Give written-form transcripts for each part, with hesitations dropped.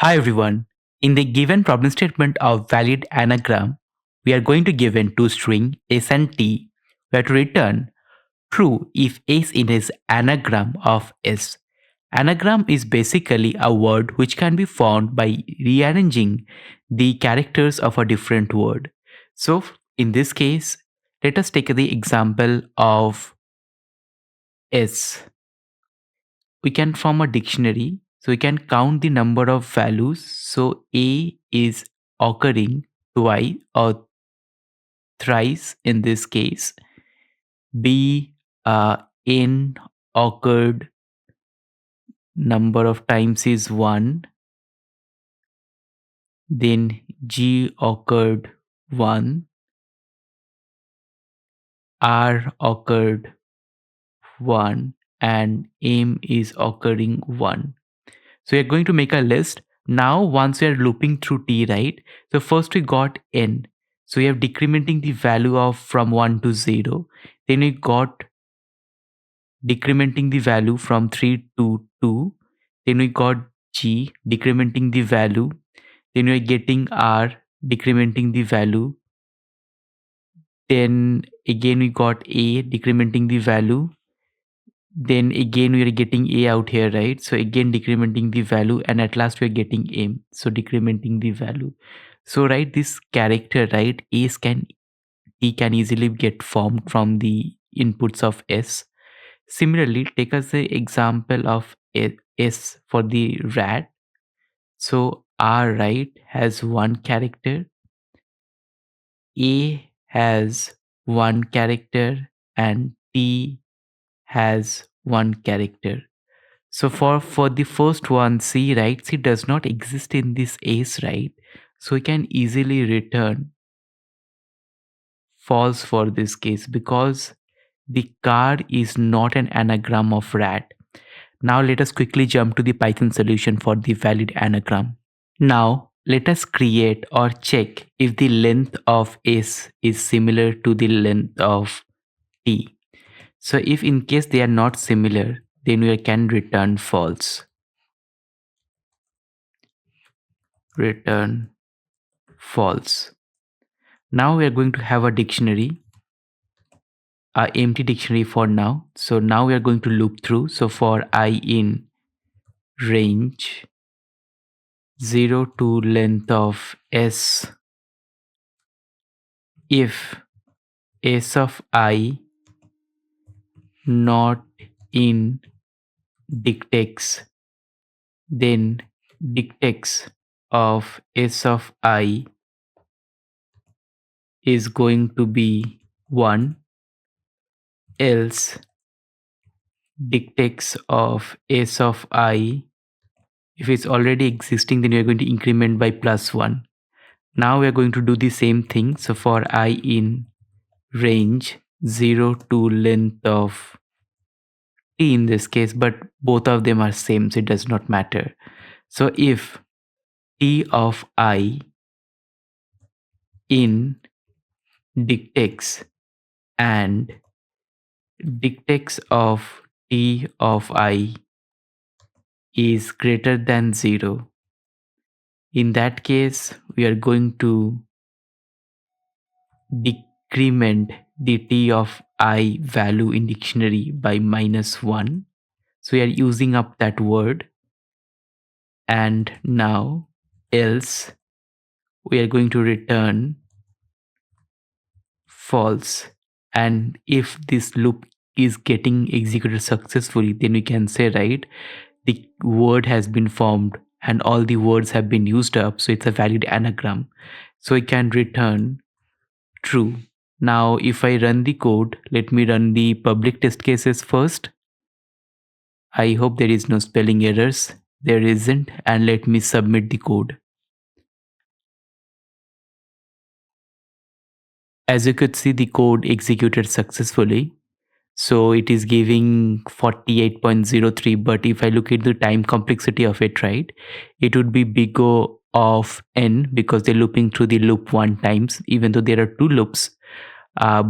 Hi everyone. In the given problem statement of valid anagram, we are going to given two string s and t. We have to return true if s is anagram of s. Anagram is basically a word which can be found by rearranging the characters of a different word. So in this case, let us take the example of s. We can form a dictionary, so we can count the number of values. So a is occurring twice or thrice in this case. B in occurred number of times is 1. Then G occurred 1. R occurred 1 and M is occurring 1. So we're going to make a list. Now, once we are looping through t, right? So first we got n. So we have decrementing the value of from 1 to 0. Then we got decrementing the value from 3 to 2. Then we got g decrementing the value. Then we are getting r decrementing the value. Then again we got a decrementing the value. Then again we are getting a out here, right? So again decrementing the value, and at last we are getting m, so decrementing the value. So right, this character, right, s can t can easily get formed from the inputs of s. Similarly, take as the example of s for the rat. So r, right, has one character, a has one character, and t has one character. So for the first one, C, right? C does not exist in this ace, right? So we can easily return false for this case because the car is not an anagram of rat. Now let us quickly jump to the Python solution for the valid anagram. Now let us create or check if the length of S is similar to the length of T. So if in case they are not similar, then we can return false. Return false. Now we are going to have a dictionary, a empty dictionary for now. So now we are going to loop through. So for I in range 0 to length of s, if s of I not in dictex, then dictex of s of I is going to be 1, else dictex of s of I, if it's already existing, then we're going to increment by +1. Now we're going to do the same thing. So for I in range 0 to length of t in this case, but both of them are same, so it does not matter. So if t of I in dictex and dictex of t of I is greater than 0, in that case we are going to decrement the t of I value in dictionary by -1. So we are using up that word. And now else we are going to return false. And if this loop is getting executed successfully, then we can say, right, the word has been formed and all the words have been used up, so it's a valid anagram. So we can return true. Now if I run the code, let me run the public test cases first. I hope there is no spelling errors. There isn't, and let me submit the code. As you could see, the code executed successfully. So it is giving 48.03, but if I look at the time complexity of it, right, it would be big O of n because they're looping through the loop 1 times, even though there are 2 loops,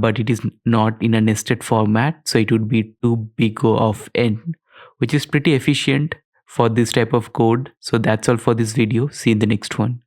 but it is not in a nested format. So it would be 2 big O of n, which is pretty efficient for this type of code. So that's all for this video. See you in the next one.